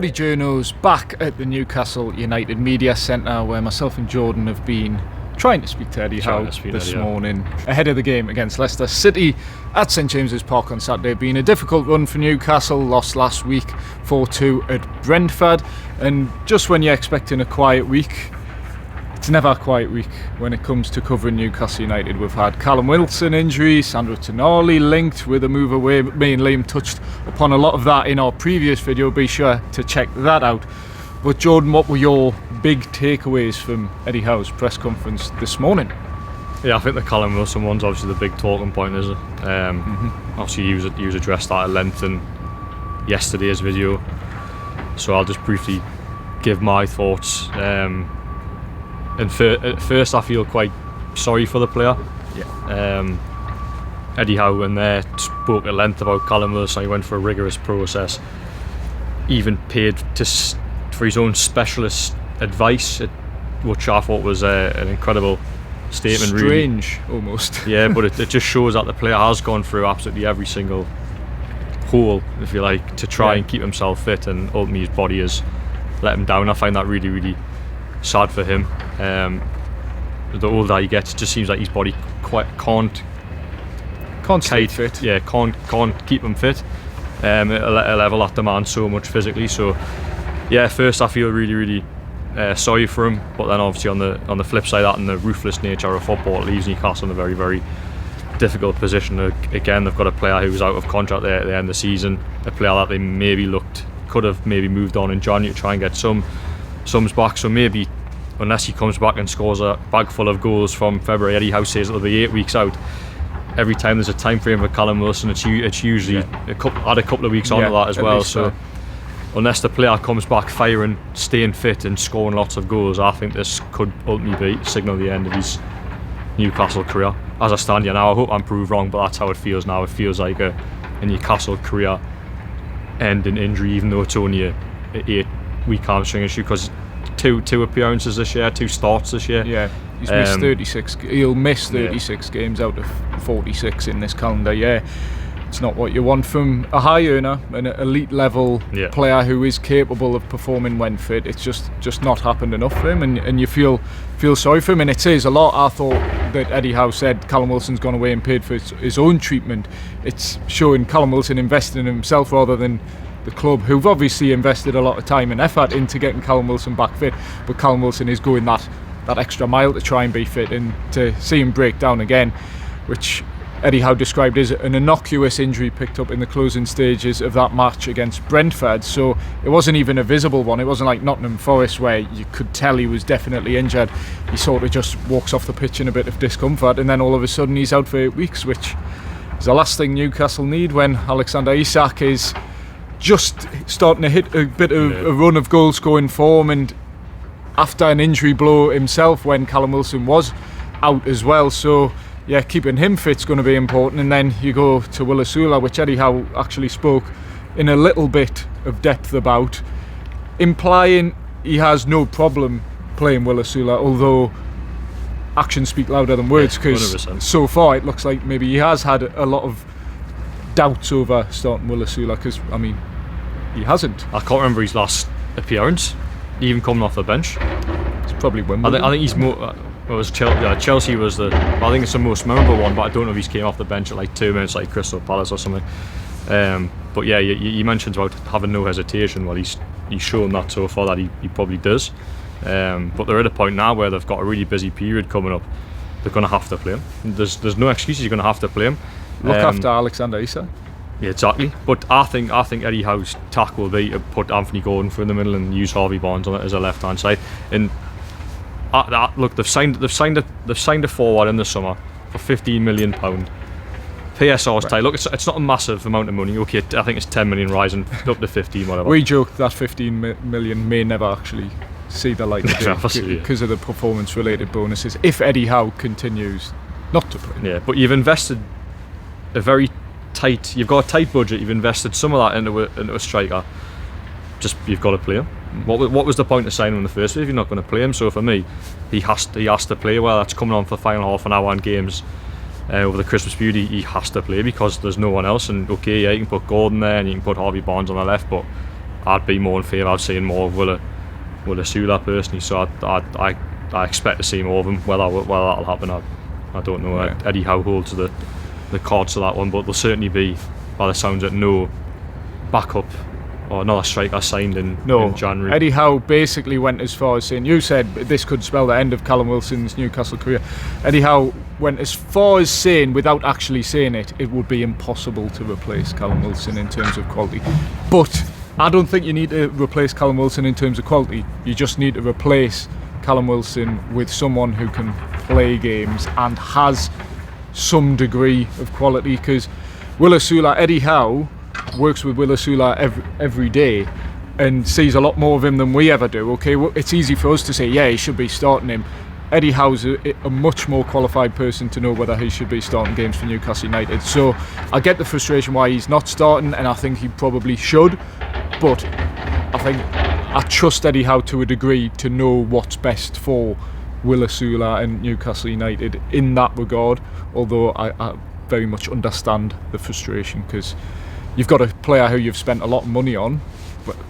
Geordie Journos back at the Newcastle United Media Centre, where myself and Jordan have been trying to speak to Eddie Howe this morning ahead of the game against Leicester City at St James's Park on Saturday. Been a difficult run for Newcastle, lost last week 4-2 at Brentford, and just when you're expecting a quiet week, it's never a quiet week when it comes to covering Newcastle United. We've had Callum Wilson injury, Sandro Tonali linked with a move away. Me and Liam touched upon a lot of that in our previous video, be sure to check that out. But Jordan, what were your big takeaways from Eddie Howe's press conference this morning? Yeah, I think the Callum Wilson one's obviously the big talking point, isn't it? Obviously he was addressed that at length in yesterday's video, so I'll just briefly give my thoughts. And at first I feel quite sorry for the player. Eddie Howe in there spoke at length about Callum Wilson. He went for a rigorous process, even paid for his own specialist advice, which I thought was an incredible statement. Strange, really. Almost. Yeah, but it just shows that the player has gone through absolutely every single hole, if you like, to try and keep himself fit, and ultimately his body has let him down. I find that really, really sad for him. The older he gets, it just seems like his body can't stay fit. Yeah, can't keep him fit at a level that demands so much physically. So yeah, first I feel really, really sorry for him, but then obviously on the flip side of that, and the ruthless nature of football, it leaves Newcastle in a very, very difficult position. Again, they've got a player who's out of contract there at the end of the season, a player that they could have moved on in January to try and get some sums back. So maybe, unless he comes back and scores a bag full of goals from February, Eddie Howe says it'll be 8 weeks out. Every time there's a time frame for Callum Wilson, it's usually a couple of weeks on to that as well. So unless the player comes back firing, staying fit and scoring lots of goals, I think this could ultimately signal the end of his Newcastle career. As I stand here now, I hope I'm proved wrong, but that's how it feels now. It feels like a Newcastle career ending injury, even though it's only a 8-week hamstring issue, because two appearances this year, 2 starts this year. Yeah, he's missed 36. He'll miss 36 games out of 46 in this calendar year. It's not what you want from a high earner, an elite level player who is capable of performing when fit. It's just not happened enough for him, and you feel sorry for him. And it says a lot. I thought that Eddie Howe said Callum Wilson's gone away and paid for his own treatment. It's showing Callum Wilson invested in himself rather than the club, who've obviously invested a lot of time and effort into getting Callum Wilson back fit, but Callum Wilson is going that extra mile to try and be fit, and to see him break down again, which Eddie Howe described as an innocuous injury picked up in the closing stages of that match against Brentford. So it wasn't even a visible one. It wasn't like Nottingham Forest where you could tell he was definitely injured. He sort of just walks off the pitch in a bit of discomfort, and then all of a sudden he's out for 8 weeks, which is the last thing Newcastle need when Alexander Isak is just starting to hit a bit of a run of goal scoring form, and after an injury blow himself when Callum Wilson was out as well. So yeah, keeping him fit's going to be important. And then you go to Will Osula, which Eddie Howe actually spoke in a little bit of depth about, implying he has no problem playing Will Osula, although actions speak louder than words, because so far it looks like maybe he has had a lot of doubts over starting Will Osula, because I mean, he hasn't. I can't remember his last appearance, even coming off the bench. It's probably Wimbledon. I think he's more. It was Chelsea was I think it's the most memorable one, but I don't know if he's came off the bench at like 2 minutes, like Crystal Palace or something. But yeah, you mentioned about having no hesitation. Well, he's shown that so far that he probably does. But they're at a point now where they've got a really busy period coming up. They're going to have to play him. There's no excuses. You're going to have to play him. Look after Alexander Isak. Yeah, exactly. But I think Eddie Howe's tack will be to put Anthony Gordon through the middle and use Harvey Barnes on it as a left hand side. And look, they've signed a forward in the summer for £15 million. PSR's tight. Look, it's not a massive amount of money. Okay, I think it's 10 million rising up to 15, whatever. We joked that 15 million may never actually see the light of day because of the performance related bonuses if Eddie Howe continues not to play. Yeah, but you've invested you've got a tight budget, you've invested some of that into a striker. Just, you've got to play him. What was the point of signing him in the first place if you're not going to play him? So for me, he has to play well. That's coming on for the final half an hour in games over the Christmas period. He has to play because there's no one else. And okay, yeah, you can put Gordon there and you can put Harvey Barnes on the left, but I'd be more in favour of seeing more of Will Osula personally. So I expect to see more of him. Whether that'll happen, I don't know. Yeah. Eddie Howe holds the cards to that one, but there'll certainly be, by the sounds of it, no backup or another striker signed in January. Eddie Howe basically went as far as saying, you said this could spell the end of Callum Wilson's Newcastle career. Eddie Howe went as far as saying, without actually saying it, it would be impossible to replace Callum Wilson in terms of quality. But I don't think you need to replace Callum Wilson in terms of quality. You just need to replace Callum Wilson with someone who can play games and has some degree of quality, because Will Osula, Eddie Howe works with Will Osula every day and sees a lot more of him than we ever do. Okay, well, it's easy for us to say, yeah, he should be starting him. Eddie Howe's a much more qualified person to know whether he should be starting games for Newcastle United. So I get the frustration why he's not starting, and I think he probably should, but I trust Eddie Howe to a degree to know what's best for Will Osula and Newcastle United in that regard, although I very much understand the frustration, because you've got a player who you've spent a lot of money on,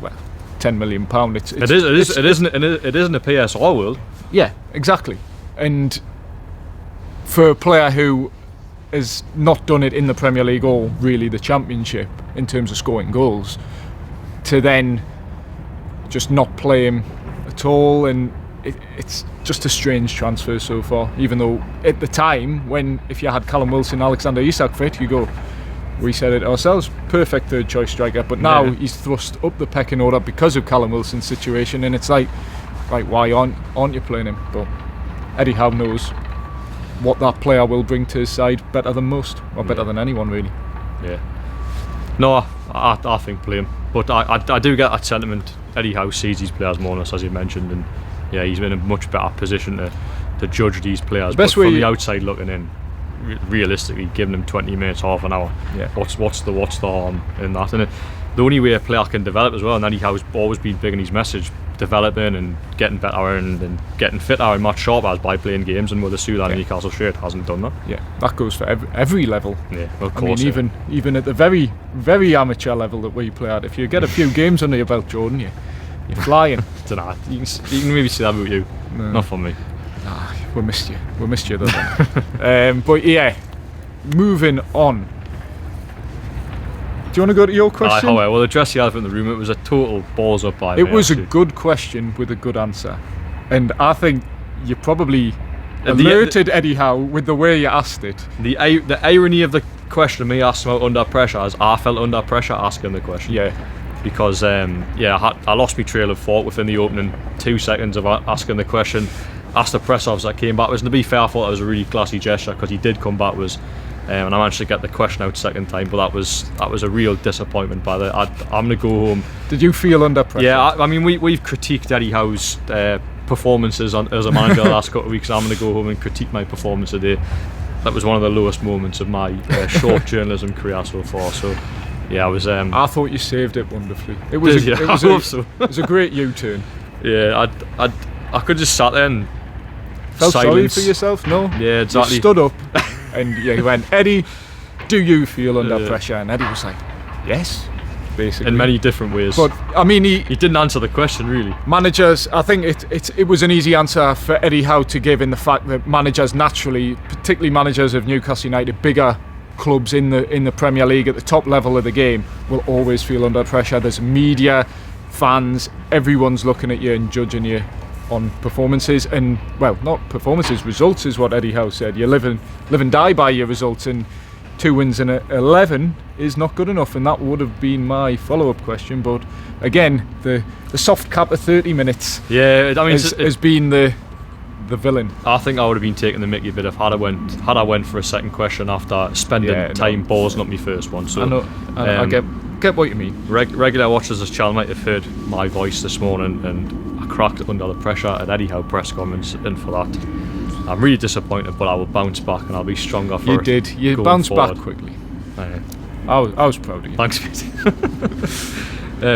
well, £10 million. It isn't a PSR world. Yeah, exactly. And for a player who has not done it in the Premier League or really the Championship in terms of scoring goals, to then just not play him at all, and it's just a strange transfer so far. Even though at the time, if you had Callum Wilson, Alexander Isak fit, you go, we said it ourselves, perfect third choice striker. But now he's thrust up the pecking order because of Callum Wilson's situation, and it's like, right, why aren't you playing him? But Eddie Howe knows what that player will bring to his side better than most, or better than anyone really. Yeah. No, I think play him, but I do get that sentiment. Eddie Howe sees these players more than us, as you mentioned, and yeah, he's in a much better position to judge these players. But from the outside looking in, realistically, giving them 20 minutes, half an hour, what's the harm in that? And the only way a player can develop as well, and Eddie Howe's always been big in his message, developing and getting better and getting fitter and much sharper, by playing games, and Will Osula and Newcastle shirt hasn't done that. Yeah, that goes for every level. Yeah, of course. I mean, even at the very, very amateur level that we play at, if you get a few games under your belt, Jordan, you're flying. Dunno, you can maybe see that about you. No. Not for me. We missed you though. But yeah, moving on. Do you want to go to your question? Well, address the elephant in the room. It was a total balls up by me. It was a good question with a good answer, and I think you probably alerted Eddie Howe with the way you asked it. The irony of the question, me asking about under pressure, is I felt under pressure asking the question. Yeah. Because I lost my trail of thought within the opening 2 seconds of asking the question. Asked the press officer that came back. And to be fair, I thought that was a really classy gesture, because he did come back and I managed to get the question out second time, but that was a real disappointment. I'm going to go home. Did you feel under pressure? Yeah, I mean, we've critiqued Eddie Howe's performances as a manager the last couple of weeks. I'm going to go home and critique my performance today. That was one of the lowest moments of my short journalism career so far. So yeah, I was. I thought you saved it wonderfully. It was a great U-turn. Yeah, I could just sat there and felt silence. Sorry for yourself. No. Yeah, exactly. You stood up. And you went, Eddie, do you feel under pressure? And Eddie was like, yes, basically. In many different ways. But I mean, he didn't answer the question really. Managers, I think it was an easy answer for Eddie Howe to give, in the fact that managers naturally, particularly managers of Newcastle United, bigger clubs in the Premier League at the top level of the game, will always feel under pressure. There's media, fans, everyone's looking at you and judging you on performances, and well, not performances, results is what Eddie Howe said. You live and die by your results, and 2 wins in 11 is not good enough, and that would have been my follow-up question. But again, the soft cap of 30 minutes has been the villain. I think I would have been taking the mickey a bit had I went for a second question after spending time ballsing up my first one. So I get what you mean. Regular watchers of this channel might have heard my voice this morning, and I cracked under the pressure at Eddie Howe press comments, and for that I'm really disappointed, but I will bounce back and I'll be stronger for it. You bounced back quickly. I was proud of you. Thanks, mate.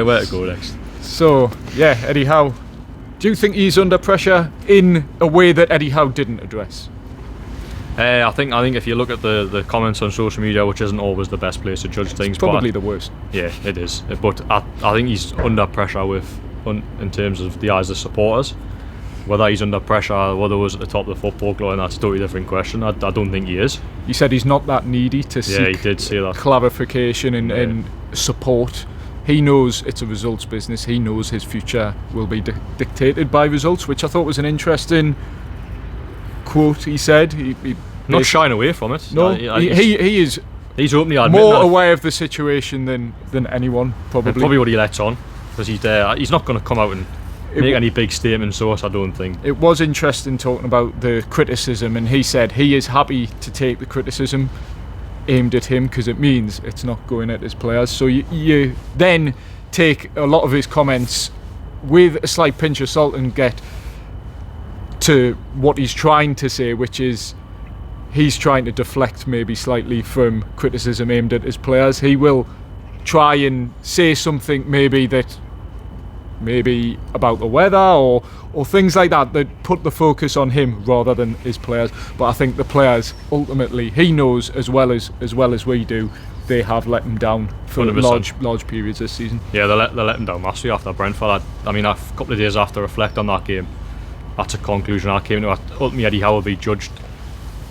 Where to go next? So yeah, Eddie Howe, do you think he's under pressure in a way that Eddie Howe didn't address? I think if you look at the comments on social media, which isn't always the best place to judge things, it's probably the worst. Yeah, it is. But I think he's under pressure in terms of the eyes of supporters. Whether he's under pressure, whether it was at the top of the football club, that's a totally different question. I don't think he is. He said he's not that needy to seek he did say that. Clarification and support. He knows it's a results business. He knows his future will be dictated by results, which I thought was an interesting quote. He said he not shying away from it. No, he is. He's openly admitting more aware of the situation than anyone, probably. And probably what he lets on, because he's not going to come out and make any big statements to us, I don't think. It was interesting talking about the criticism, and he said he is happy to take the criticism aimed at him because it means it's not going at his players. So you then take a lot of his comments with a slight pinch of salt and get to what he's trying to say, which is he's trying to deflect maybe slightly from criticism aimed at his players. He will try and say something maybe about the weather or things like that put the focus on him rather than his players. But I think the players ultimately, he knows as well as we do, they have let him down for 100%. large periods this season. Yeah, they let him down massively after Brentford. I mean, a couple of days after reflect on that game, that's a conclusion I came to. Ultimately, Eddie Howe will be judged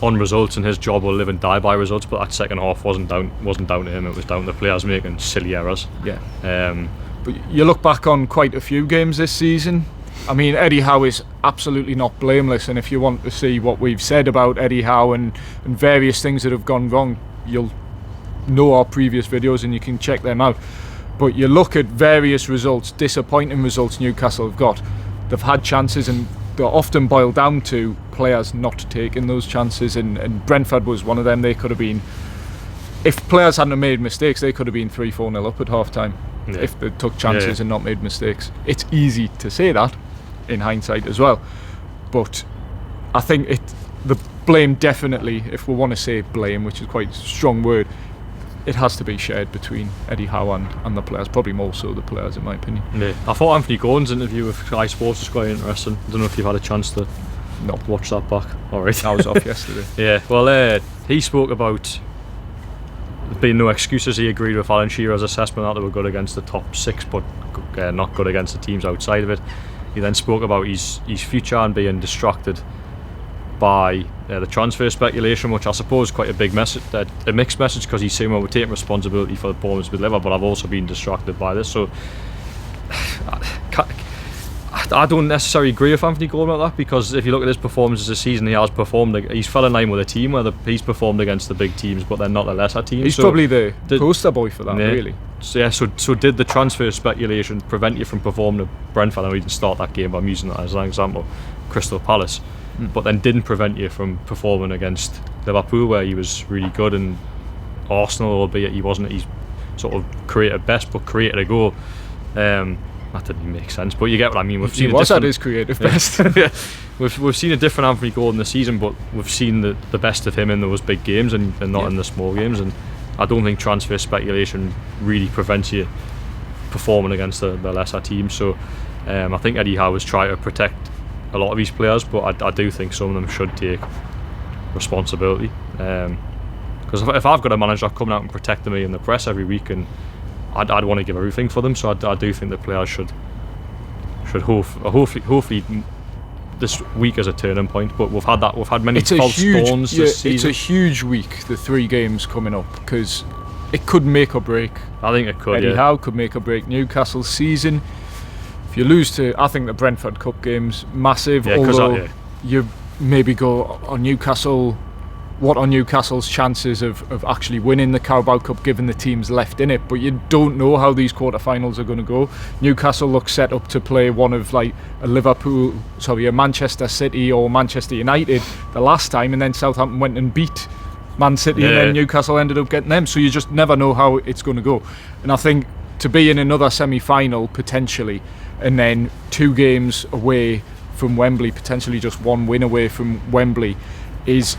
on results, and his job will live and die by results. But that second half wasn't down to him. It was down to the players making silly errors. Yeah. But you look back on quite a few games this season. I mean, Eddie Howe is absolutely not blameless, and if you want to see what we've said about Eddie Howe and various things that have gone wrong, you'll know our previous videos and you can check them out. But you look at various results, disappointing results Newcastle have got. They've had chances and they're often boiled down to players not taking those chances, and Brentford was one of them. They could have been, if players hadn't made mistakes, they could have been 3-4-0 up at half time. Yeah. If they took chances and not made mistakes. It's easy to say that in hindsight as well, but I think the blame definitely, if we want to say blame, which is quite a strong word, it has to be shared between Eddie Howe and the players, probably more so the players in my opinion. Yeah. I thought Anthony Gordon's interview with Sky Sports was quite interesting. I don't know if you've had a chance to watch that back. Alright. I was off yesterday. Yeah, well he spoke about there being no excuses. He agreed with Alan Shearer's assessment that they were good against the top six, but not good against the teams outside of it. He then spoke about his future and being distracted by the transfer speculation, which I suppose is quite a big message, a mixed message, because he's saying, well, we're taking responsibility for the performance we deliver, but I've also been distracted by this. So I don't necessarily agree with Anthony Gordon about that, because if you look at his performances this season, he's fell in line with a team where he's performed against the big teams, but they're not the lesser teams. He's probably the poster boy for that, really. So did the transfer speculation prevent you from performing at Brentford? I know you didn't start that game, but I'm using that as an example. Crystal Palace. But then didn't prevent you from performing against Liverpool, where he was really good, and Arsenal, albeit he wasn't at his sort of creative best, but created a goal. That didn't make sense, but you get what I mean. He was at his creative best. Yeah. We've seen a different Anthony Gordon this season, but we've seen the best of him in those big games and not in the small games. And I don't think transfer speculation really prevents you performing against the lesser teams. So I think Eddie Howe was trying to protect a lot of his players, but I do think some of them should take responsibility. Because if I've got a manager coming out and protecting me in the press every week, and I'd want to give everything for them, so I do think the players should hopefully this week as a turning point. But we've had many false dawns this season. It's a huge week, the 3 games coming up, because it could make or break. I think it could. Eddie Howe could make or break Newcastle's season. If you lose to, I think the Brentford Cup game's massive. Although you maybe go on Newcastle. What are Newcastle's chances of actually winning the Carabao Cup given the teams left in it? But you don't know how these quarterfinals are going to go. Newcastle looks set up to play one of like a Manchester City or Manchester United the last time, and then Southampton went and beat Man City, and then Newcastle ended up getting them. So you just never know how it's going to go. And I think to be in another semi-final potentially, and then 2 games away from Wembley, potentially just 1 win away from Wembley, is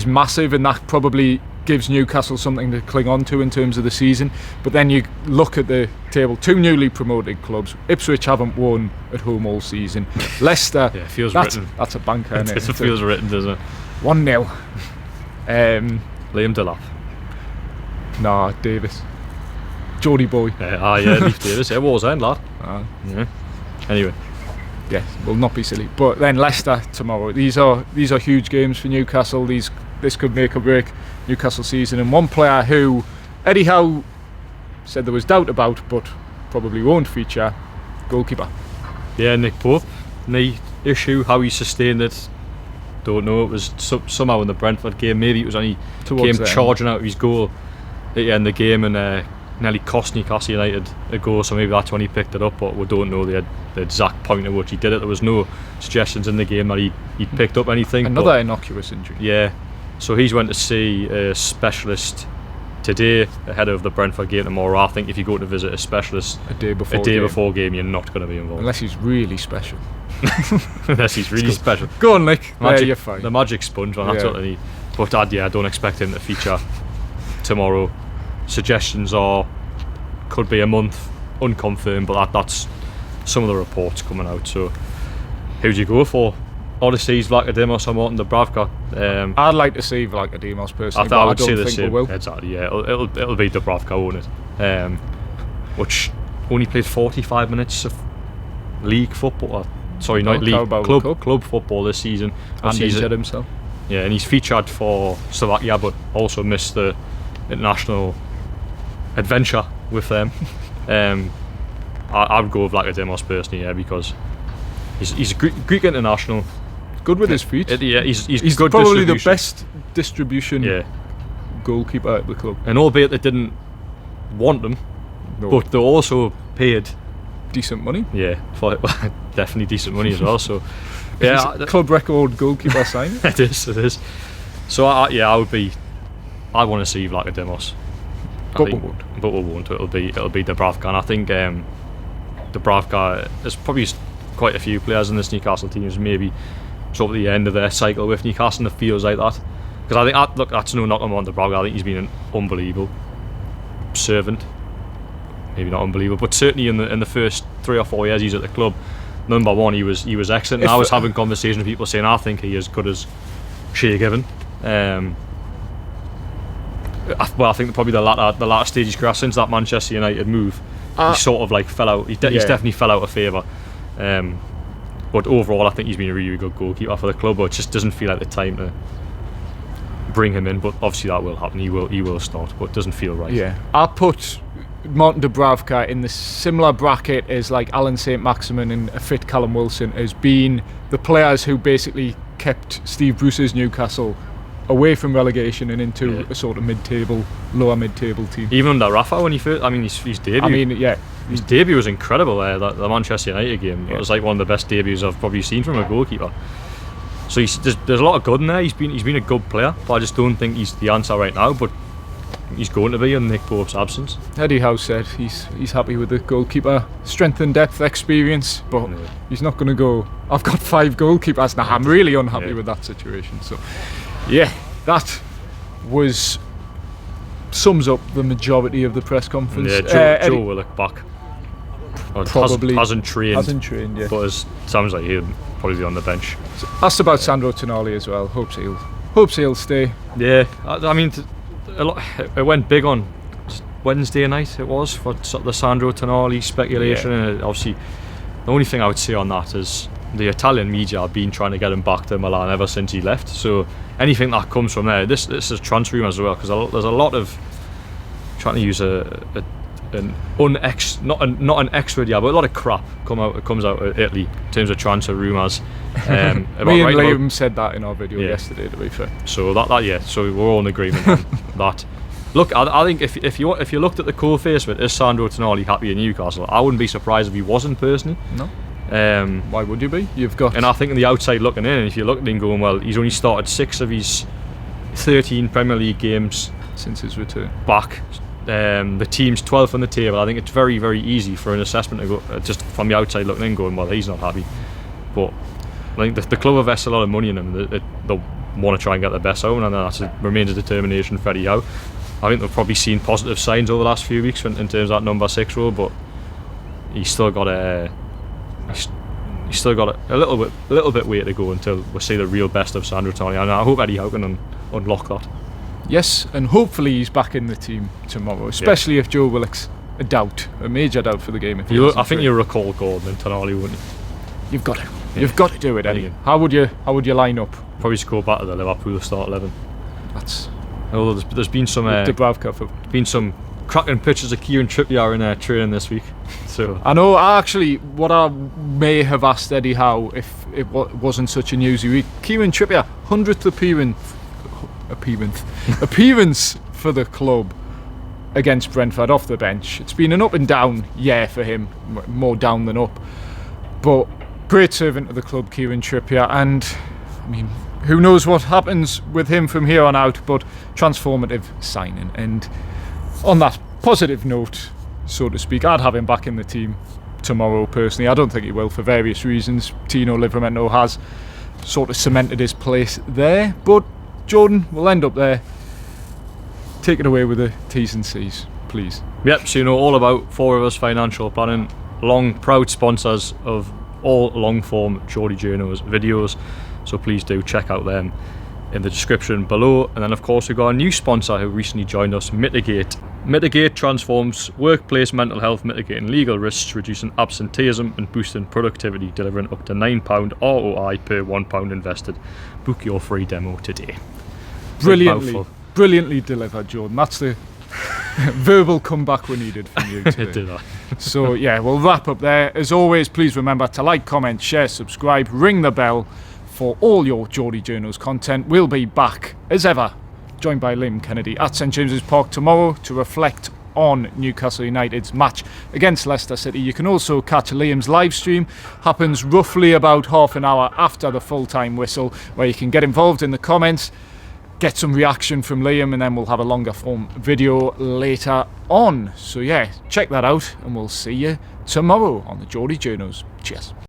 massive, and that probably gives Newcastle something to cling on to in terms of the season. But then you look at the table, 2 newly promoted clubs. Ipswich haven't won at home all season. Leicester, feels written. That's a banker, isn't it? It feels written, doesn't it? 1-0. Liam Delap. Nah, Davis. Geordie boy. Yeah, Leif Davis. It was end, lad. Yeah. Anyway. Yeah, will not be silly. But then Leicester tomorrow. These are huge games for Newcastle. This could make or break Newcastle season. And one player who Eddie Howe said there was doubt about, but probably won't feature, goalkeeper. Yeah, Nick Pope. Knee issue. How he sustained it, don't know. It was somehow in the Brentford game. Maybe it was only came charging out of his goal at the end of the game and nearly cost Newcastle United a goal, so maybe that's when he picked it up, but we don't know the exact point at which he did it. There was no suggestions in the game that he picked up anything. Another innocuous injury. Yeah, so he's went to see a specialist today ahead of the Brentford game tomorrow. I think if you go to visit a specialist a day before game, you're not going to be involved. Unless he's really special. Unless he's really special. Go on, Nick. You're fine. The magic sponge one, that's what I need. But I don't expect him to feature tomorrow. Suggestions could be a month, unconfirmed, but that's some of the reports coming out. So who do you go for? Odysseys, Vlachodimos or Martin Dubravka? I'd like to see Vlachodimos personally, I would say the think same. we will. Exactly, yeah. It'll be Dubravka, won't it? Which only played 45 minutes of league football. Sorry, not league, club football this season. And injured himself. Yeah, and he's featured for Slovakia, but also missed the international adventure with them. I would go with Vlachodimos personally, yeah, because he's a Greek international. Good with his feet. Yeah, he's good. Probably the best distribution goalkeeper at the club. And albeit they didn't want him, but they also paid decent money. Yeah, for definitely decent money as well. So yeah, club record goalkeeper signing. It is. So I would be. I want to see Vlachodimos. But we won't. But we won't. It'll be Dubravka, and I think Dubravka. There's probably quite a few players in this Newcastle team who's maybe sort of the end of their cycle with Newcastle, and it feels like that. Because I think that's no knock on Dubravka. I think he's been an unbelievable servant. Maybe not unbelievable, but certainly in the first 3 or 4 years he's at the club, number one, he was excellent. And I was having conversations with people saying I think he is as good as Shea Given. Well, I think probably the latter stage of his career since that Manchester United move, he sort of like fell out. He's definitely fell out of favour. But overall, I think he's been a really, really good goalkeeper for the club. But it just doesn't feel like the time to bring him in. But obviously that will happen. He will start, but it doesn't feel right. Yeah, I put Martin Dubravka in the similar bracket as like Alan St-Maximin and a fit Callum Wilson as being the players who basically kept Steve Bruce's Newcastle away from relegation and into a sort of lower mid-table team. Even under Rafa when he first, his debut. His debut was incredible there. The Manchester United game. It was like one of the best debuts I've probably seen from a goalkeeper. So there's a lot of good in there. He's been a good player, but I just don't think he's the answer right now. But he's going to be in Nick Pope's absence. Eddie Howe said he's happy with the goalkeeper strength and depth experience, but he's not going to go, I've got 5 goalkeepers now. I'm really unhappy with that situation. So yeah, that sums up the majority of the press conference. Yeah, Joe will look back. Probably hasn't trained, yeah. But sounds like he'll probably be on the bench. So asked about Sandro Tonali as well. Hopes he'll stay. Yeah, it went big on Wednesday night. It was for the Sandro Tonali speculation, and obviously the only thing I would say on that is the Italian media have been trying to get him back to Milan ever since he left. So anything that comes from there, this is transfer rumours as well, because there's a lot of trying to use not an X word, but a lot of crap comes out of Italy in terms of transfer rumours. Me and Liam said that in our video yesterday, to be fair. So so we're all in agreement on that. Look, I think if you looked at the core face of it, is Sandro Tonali happy in Newcastle? I wouldn't be surprised if he wasn't personally. No. Why would you be? And I think on the outside looking in, if you're looking in going, well, he's only started 6 of his 13 Premier League games since his return back. The team's 12th on the table. I think it's very, very easy for an assessment to go just from the outside looking in going, well, he's not happy. But I think the club invests a lot of money in him. They'll want to try and get the best out of him, and that remains a determination for Eddie Howe. I think they've probably seen positive signs over the last few weeks in terms of that number 6 role, but he's still got a little bit way to go until we see the real best of Sandro Tonali, and I hope Eddie Howe can unlock that. Yes, and hopefully he's back in the team tomorrow, especially if Joe Willock's a major doubt for the game. If I think you'll recall Gordon and Tonali, wouldn't you? You've got to. Yeah. You've got to do it, Eddie. How would you line up? Probably just go back to the Liverpool start 11. Although there's been some been some cracking pictures of Kieran Trippier in training this week. So I know. What I may have asked Eddie Howe if it wasn't such a newsy week. Kieran Trippier, 100th appearance for the club against Brentford off the bench. It's been an up and down year for him, more down than up. But great servant to the club, Kieran Trippier, and I mean, who knows what happens with him from here on out, but transformative signing. And on that positive note, so to speak, I'd have him back in the team tomorrow personally. I don't think he will for various reasons. Tino Livramento has sort of cemented his place there, but Jordan will end up there. Take it away with the T's and C's, please. Yep, so you know all about Four of Us Financial Planning, proud sponsors of all long-form Geordie Journos videos, so please do check out them in the description below. And then of course we've got a new sponsor who recently joined us, Mitigate. Mitigate transforms workplace mental health, mitigating legal risks, reducing absenteeism and boosting productivity, delivering up to £9 ROI per £1 invested. Book your free demo today. Brilliantly delivered, Jordan. That's the verbal comeback we needed from you today. It did that. So yeah, we'll wrap up there. As always, please remember to like, comment, share, subscribe, ring the bell for all your Geordie Journos content. We'll be back as ever, joined by Liam Kennedy at St James's Park tomorrow to reflect on Newcastle United's match against Leicester City. You can also catch Liam's live stream. Happens roughly about half an hour after the full-time whistle, where you can get involved in the comments, get some reaction from Liam, and then we'll have a longer form video later on. So yeah, check that out, and we'll see you tomorrow on the Geordie Journos. Cheers.